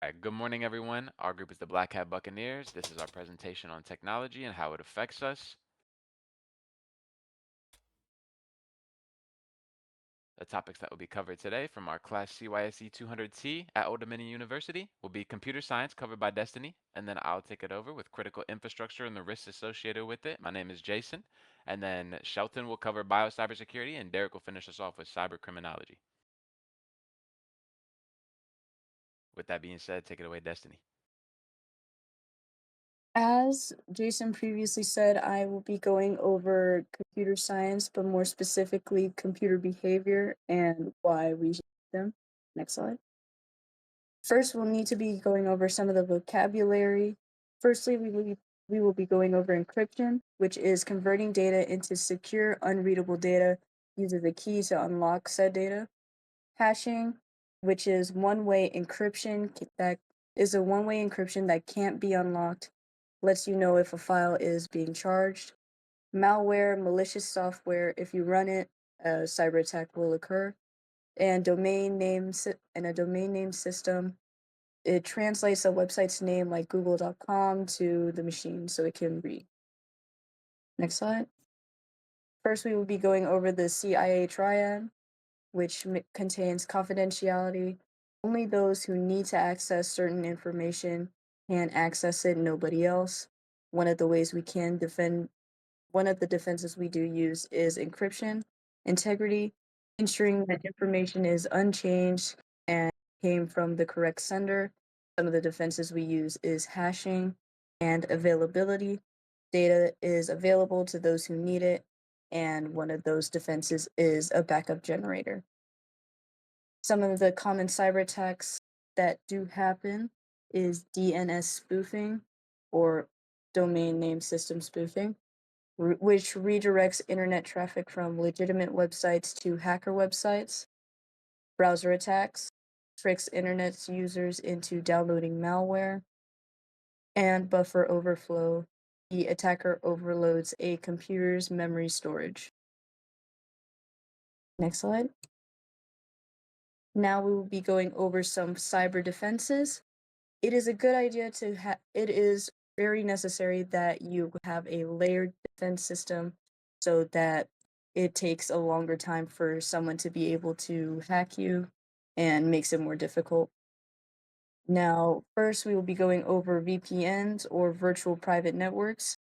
All right, good morning, everyone. Our group is the Black Hat Buccaneers. This is our presentation on technology and how it affects us. The topics that will be covered today from our class CYSE200T at Old Dominion University will be computer science covered by Destiny, and then I'll take it over with critical infrastructure and the risks associated with it. My name is Jason, and then Shelton will cover bio-cybersecurity, and Derek will finish us off with cyber criminology. With that being said, take it away, Destiny. As Jason previously said, I will be going over computer science, but more specifically computer behavior and why we use them. Next slide. First, we'll need to be going over some of the vocabulary. Firstly, we will be going over encryption, which is converting data into secure, unreadable data using the key to unlock said data. Hashing, which is one-way encryption that is a one-way encryption that can't be unlocked, lets you know if a file is being charged. Malware, malicious software, if you run it, a cyber attack will occur. And a domain name system, it translates a website's name like google.com to the machine so it can read. Next slide. First, we will be going over the CIA triad, which contains confidentiality. Only those who need to access certain information can access it, nobody else. One of the ways we can defend, one of the defenses we do use is encryption, integrity, ensuring that information is unchanged and came from the correct sender. Some of the defenses we use is hashing and availability. Data is available to those who need it, and one of those defenses is a backup generator. Some of the common cyber attacks that do happen is DNS spoofing or domain name system spoofing, which redirects internet traffic from legitimate websites to hacker websites. Browser attacks tricks internet users into downloading malware. And buffer overflow, the attacker overloads a computer's memory storage. Next slide. Now we will be going over some cyber defenses. It is a good idea to have, it is very necessary that you have a layered defense system so that it takes a longer time for someone to be able to hack you and makes it more difficult. Now, first we will be going over VPNs or virtual private networks.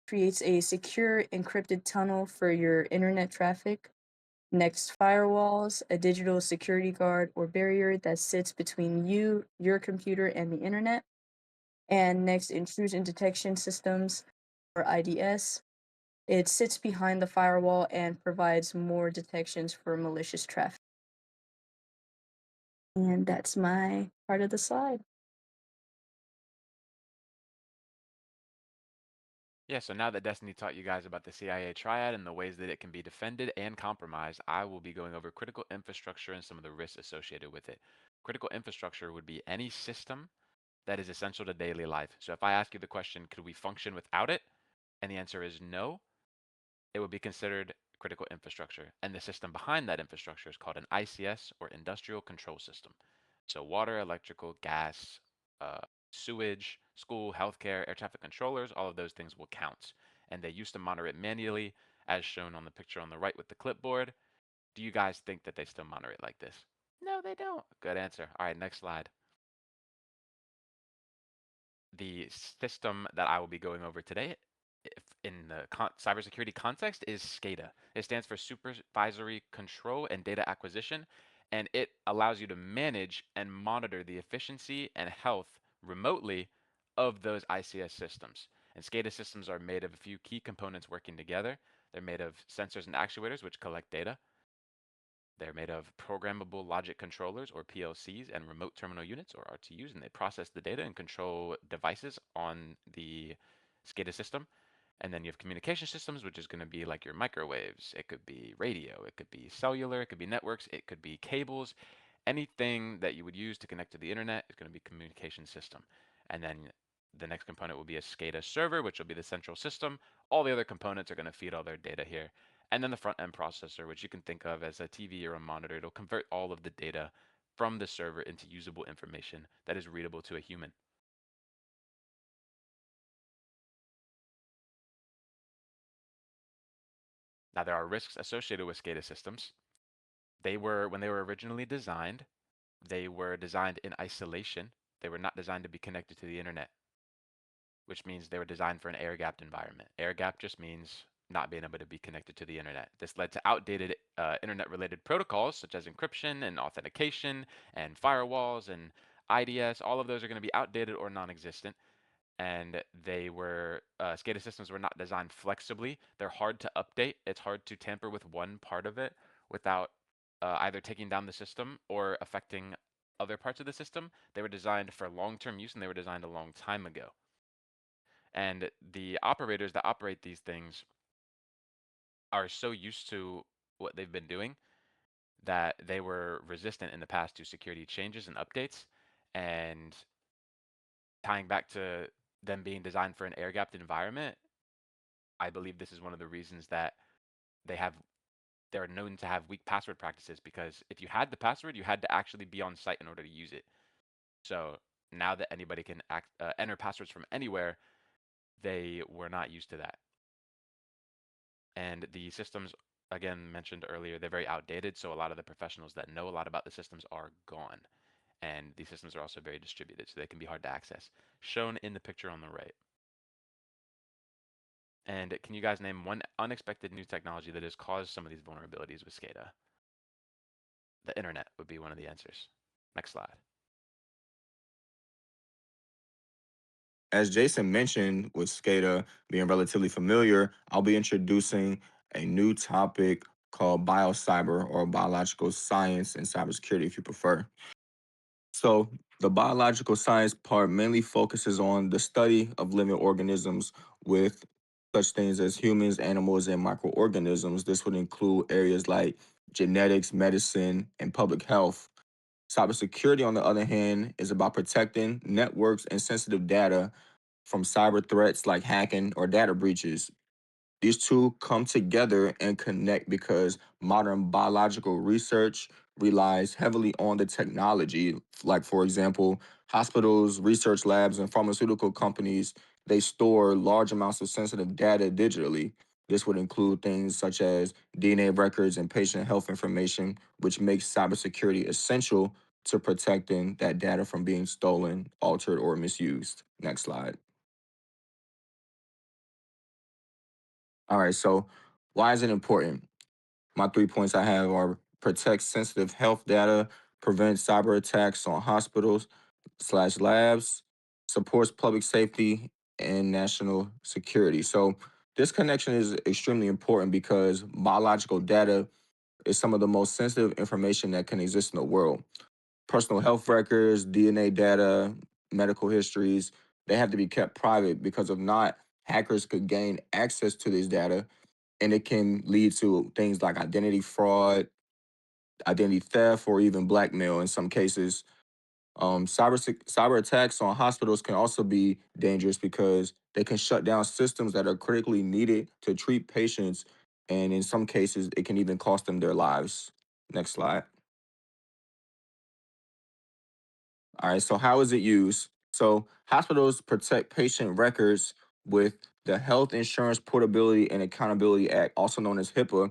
Creates a secure encrypted tunnel for your internet traffic. Next, firewalls, a digital security guard or barrier that sits between you, your computer, and the internet. And next, intrusion detection systems, or IDS. It sits behind the firewall and provides more detections for malicious traffic. And that's my part of the slide. Yeah, so now that Destiny taught you guys about the CIA triad and the ways that it can be defended and compromised, I will be going over critical infrastructure and some of the risks associated with it. Critical infrastructure would be any system that is essential to daily life. So if I ask you the question, could we function without it? And the answer is no, it would be considered critical infrastructure. And the system behind that infrastructure is called an ICS or industrial control system. So water, electrical, gas, uh, sewage, school, healthcare, air traffic controllers, all of those things will count. And they used to monitor it manually, as shown on the picture on the right with the clipboard. Do you guys think that they still monitor it like this? No, they don't. Good answer. All right, next slide. The system that I will be going over today in the cybersecurity context is SCADA. It stands for Supervisory Control and Data Acquisition, and it allows you to manage and monitor the efficiency and health remotely of those ICS systems. And SCADA systems are made of a few key components working together. They're made of sensors and actuators, which collect data. They're made of programmable logic controllers, or PLCs, and remote terminal units, or RTUs, and they process the data and control devices on the SCADA system. And then you have communication systems, which is going to be like your microwaves. It could be radio, it could be cellular, it could be networks, it could be cables. Anything that you would use to connect to the internet is going to be communication system. And then the next component will be a SCADA server, which will be the central system. All the other components are going to feed all their data here. And then the front end processor, which you can think of as a TV or a monitor. It'll convert all of the data from the server into usable information that is readable to a human. Now, there are risks associated with SCADA systems. When they were originally designed, they were designed in isolation. They were not designed to be connected to the internet, which means they were designed for an air-gapped environment. Air-gapped just means not being able to be connected to the internet. This led to outdated internet-related protocols such as encryption and authentication and firewalls and IDS. All of those are going to be outdated or non-existent. And SCADA systems were not designed flexibly. They're hard to update. It's hard to tamper with one part of it without either taking down the system or affecting other parts of the system. They were designed for long-term use, and they were designed a long time ago. And the operators that operate these things are so used to what they've been doing that they were resistant in the past to security changes and updates. And tying back to them being designed for an air-gapped environment, I believe this is one of the reasons that they have they're known to have weak password practices, because if you had the password, you had to actually be on site in order to use it. So now that anybody can enter passwords from anywhere, they were not used to that. And the systems, again, mentioned earlier, they're very outdated. So a lot of the professionals that know a lot about the systems are gone. And these systems are also very distributed, so they can be hard to access. Shown in the picture on the right. And can you guys name one unexpected new technology that has caused some of these vulnerabilities with SCADA? The internet would be one of the answers. Next slide. As Jason mentioned, with SCADA being relatively familiar, I'll be introducing a new topic called biocyber, or biological science and cybersecurity, if you prefer. So, the biological science part mainly focuses on the study of living organisms with such things as humans, animals, and microorganisms. This would include areas like genetics, medicine, and public health. Cybersecurity, on the other hand, is about protecting networks and sensitive data from cyber threats like hacking or data breaches. These two come together and connect because modern biological research relies heavily on the technology. Like, for example, hospitals, research labs, and pharmaceutical companies, they store large amounts of sensitive data digitally. This would include things such as DNA records and patient health information, which makes cybersecurity essential to protecting that data from being stolen, altered, or misused. Next slide. All right, so why is it important? My 3 points I have are: protect sensitive health data, prevent cyber attacks on hospitals slash labs, supports public safety and national security. So this connection is extremely important because biological data is some of the most sensitive information that can exist in the world. Personal health records, DNA data, medical histories, they have to be kept private because if not, hackers could gain access to this data, and it can lead to things like identity fraud, identity theft, or even blackmail in some cases. Cyber attacks on hospitals can also be dangerous because they can shut down systems that are critically needed to treat patients, and in some cases, it can even cost them their lives. Next slide. All right, so how is it used? So hospitals protect patient records with the Health Insurance Portability and Accountability Act, also known as HIPAA.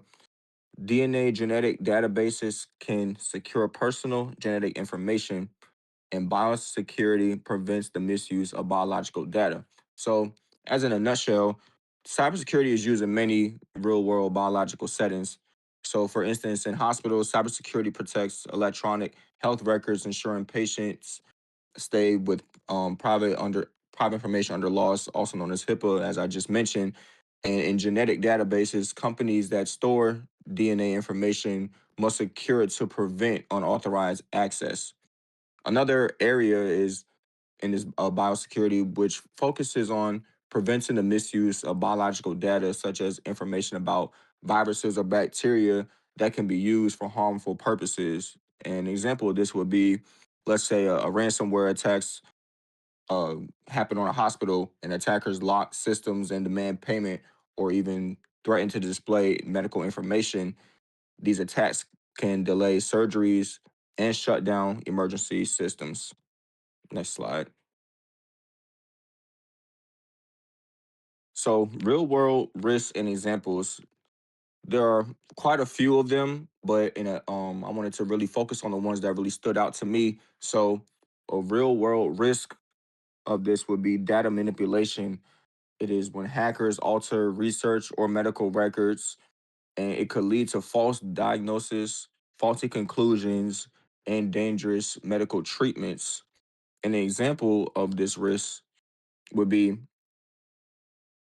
DNA genetic databases can secure personal genetic information, and biosecurity prevents the misuse of biological data. So, as in a nutshell, cybersecurity is used in many real world biological settings. So, for instance, in hospitals, cybersecurity protects electronic health records, ensuring patients stay with private information under laws, also known as HIPAA, as I just mentioned. And in genetic databases, companies that store DNA information must secure it to prevent unauthorized access. Another area is in this biosecurity, which focuses on preventing the misuse of biological data, such as information about viruses or bacteria that can be used for harmful purposes. An example of this would be, let's say, a ransomware attacks happen on a hospital, and attackers lock systems and demand payment, or even threaten to display medical information. These attacks can delay surgeries, and shut down emergency systems. Next slide. So, real world risks and examples. There are quite a few of them, but I wanted to really focus on the ones that really stood out to me. So, a real world risk of this would be data manipulation. It is when hackers alter research or medical records, and it could lead to false diagnosis, faulty conclusions, and dangerous medical treatments. An example of this risk would be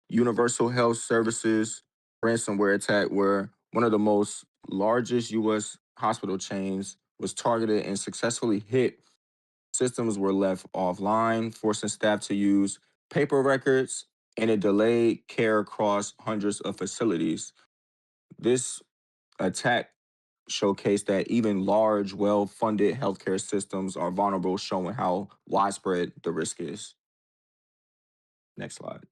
Universal Health Services ransomware attack, where one of the most largest U.S. hospital chains was targeted and successfully hit. Systems were left offline, forcing staff to use paper records, and it delayed care across hundreds of facilities. This attack showcased that even large, well funded healthcare systems are vulnerable, showing how widespread the risk is. Next slide.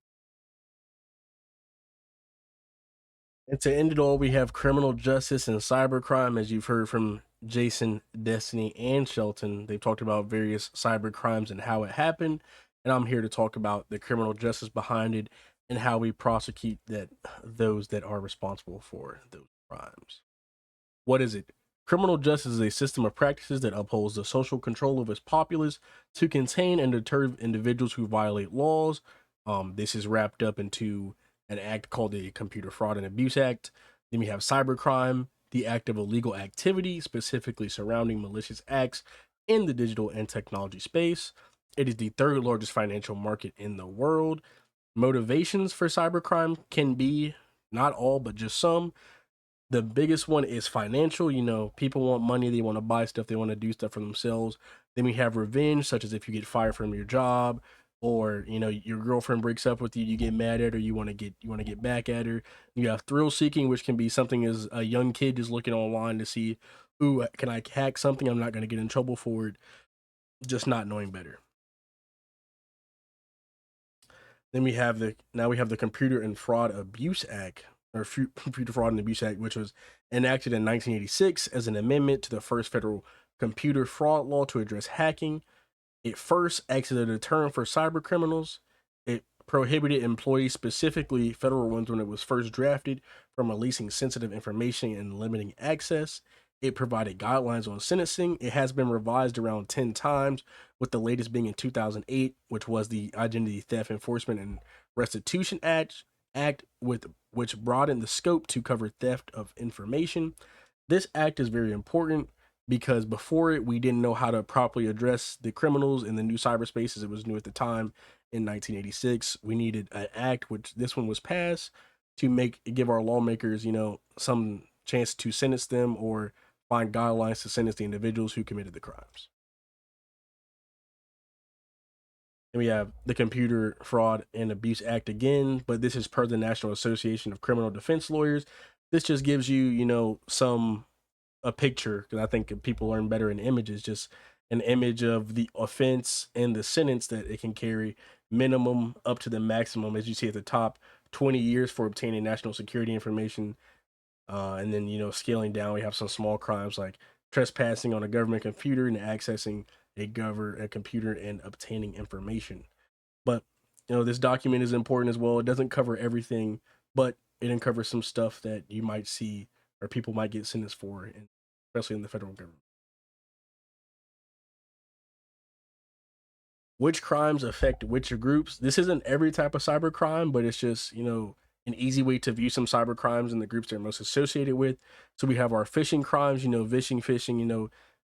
And to end it all, we have criminal justice and cybercrime. As you've heard from Jason, Destiny, and Shelton, they've talked about various cyber crimes and how it happened. And I'm here to talk about the criminal justice behind it and how we prosecute those that are responsible for those crimes. What is it? Criminal justice is a system of practices that upholds the social control of its populace to contain and deter individuals who violate laws. This is wrapped up into an act called the Computer Fraud and Abuse Act. Then we have cybercrime, the act of illegal activity, specifically surrounding malicious acts in the digital and technology space. It is the third largest financial market in the world. Motivations for cybercrime can be not all, but just some. The biggest one is financial. People want money, they want to buy stuff, they want to do stuff for themselves. Then we have revenge, such as if you get fired from your job, or your girlfriend breaks up with you, you get mad at her, you want to get back at her. You have thrill seeking, which can be something as a young kid just looking online to see, ooh, can I hack something, I'm not going to get in trouble for it, just not knowing better. Then we have the Computer and Fraud Abuse Act, or Computer Fraud and Abuse Act, which was enacted in 1986 as an amendment to the first federal computer fraud law to address hacking. It first acted as a deterrent for cyber criminals. It prohibited employees, specifically federal ones, when it was first drafted, from releasing sensitive information and limiting access. It provided guidelines on sentencing. It has been revised around 10 times, with the latest being in 2008, which was the Identity Theft Enforcement and Restitution Act, with which broadened the scope to cover theft of information. This act is very important because before it, we didn't know how to properly address the criminals in the new cyberspaces. It was new at the time in 1986. We needed an act, which this one was passed, to give our lawmakers, some chance to sentence them or find guidelines to sentence the individuals who committed the crimes. And we have the Computer Fraud and Abuse Act again, but this is per the National Association of Criminal Defense Lawyers. This just gives you, a picture, because I think people learn better in images, just an image of the offense and the sentence that it can carry, minimum up to the maximum, as you see at the top, 20 years for obtaining national security information. And then, scaling down, we have some small crimes like trespassing on a government computer and accessing a computer and obtaining information. But, this document is important as well. It doesn't cover everything, but it uncovers some stuff that you might see or people might get sentenced for, and especially in the federal government. Which crimes affect which groups? This isn't every type of cyber crime, but it's just, an easy way to view some cyber crimes and the groups they're most associated with. So we have our phishing crimes, phishing,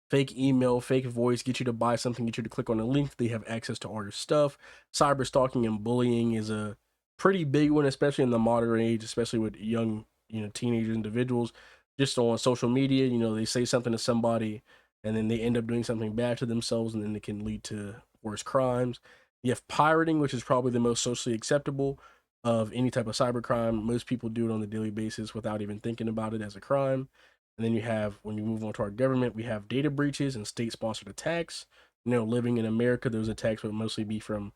fake email, fake voice, get you to buy something, get you to click on a link. They have access to all your stuff. Cyber stalking and bullying is a pretty big one, especially in the modern age, especially with young, teenage individuals. Just on social media, they say something to somebody and then they end up doing something bad to themselves, and then it can lead to worse crimes. You have pirating, which is probably the most socially acceptable of any type of cyber crime. Most people do it on a daily basis without even thinking about it as a crime. And then you have, when you move on to our government, we have data breaches and state-sponsored attacks. Living in America, those attacks would mostly be from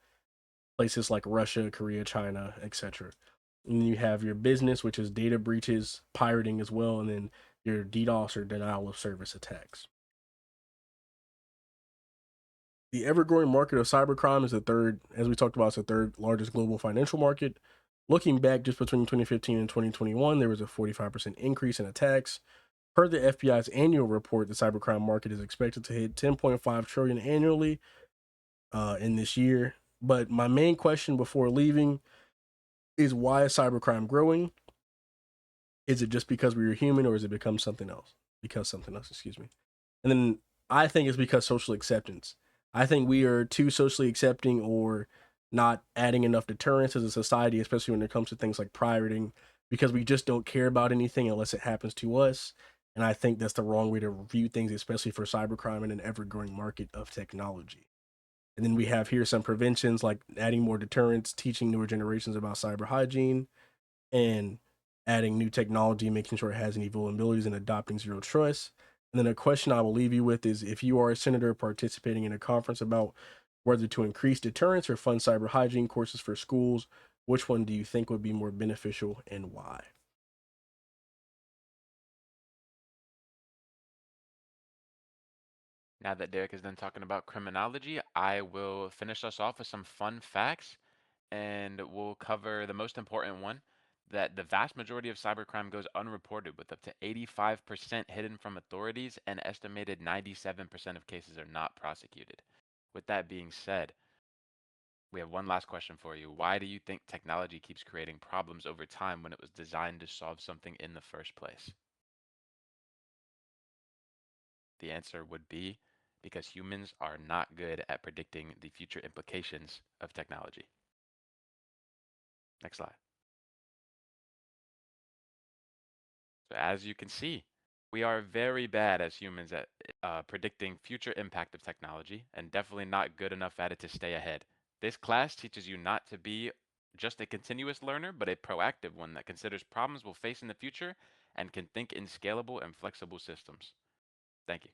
places like Russia, Korea, China, etc. And then you have your business, which is data breaches, pirating as well, and then your DDoS or denial of service attacks. The ever-growing market of cybercrime is the third, as we talked about, it's the third largest global financial market. Looking back just between 2015 and 2021, there was a 45% increase in attacks. Per the FBI's annual report, the cybercrime market is expected to hit 10.5 trillion annually in this year. But my main question before leaving is, why is cybercrime growing? Is it just because we are human, or is it become something else? Because something else, excuse me. And then I think it's because social acceptance. I think we are too socially accepting, or not adding enough deterrence as a society, especially when it comes to things like pirating, because we just don't care about anything unless it happens to us. And I think that's the wrong way to view things, especially for cybercrime in an ever growing market of technology. And then we have here some preventions, like adding more deterrence, teaching newer generations about cyber hygiene, and adding new technology, making sure it has any vulnerabilities, and adopting zero trust. And then a question I will leave you with is, if you are a senator participating in a conference about whether to increase deterrence or fund cyber hygiene courses for schools, which one do you think would be more beneficial and why? Now that Derek is done talking about criminology, I will finish us off with some fun facts, and we'll cover the most important one, that the vast majority of cybercrime goes unreported, with up to 85% hidden from authorities, and estimated 97% of cases are not prosecuted. With that being said, we have one last question for you. Why do you think technology keeps creating problems over time when it was designed to solve something in the first place? The answer would be because humans are not good at predicting the future implications of technology. Next slide. So as you can see, we are very bad as humans at predicting future impact of technology, and definitely not good enough at it to stay ahead. This class teaches you not to be just a continuous learner, but a proactive one that considers problems we'll face in the future and can think in scalable and flexible systems. Thank you.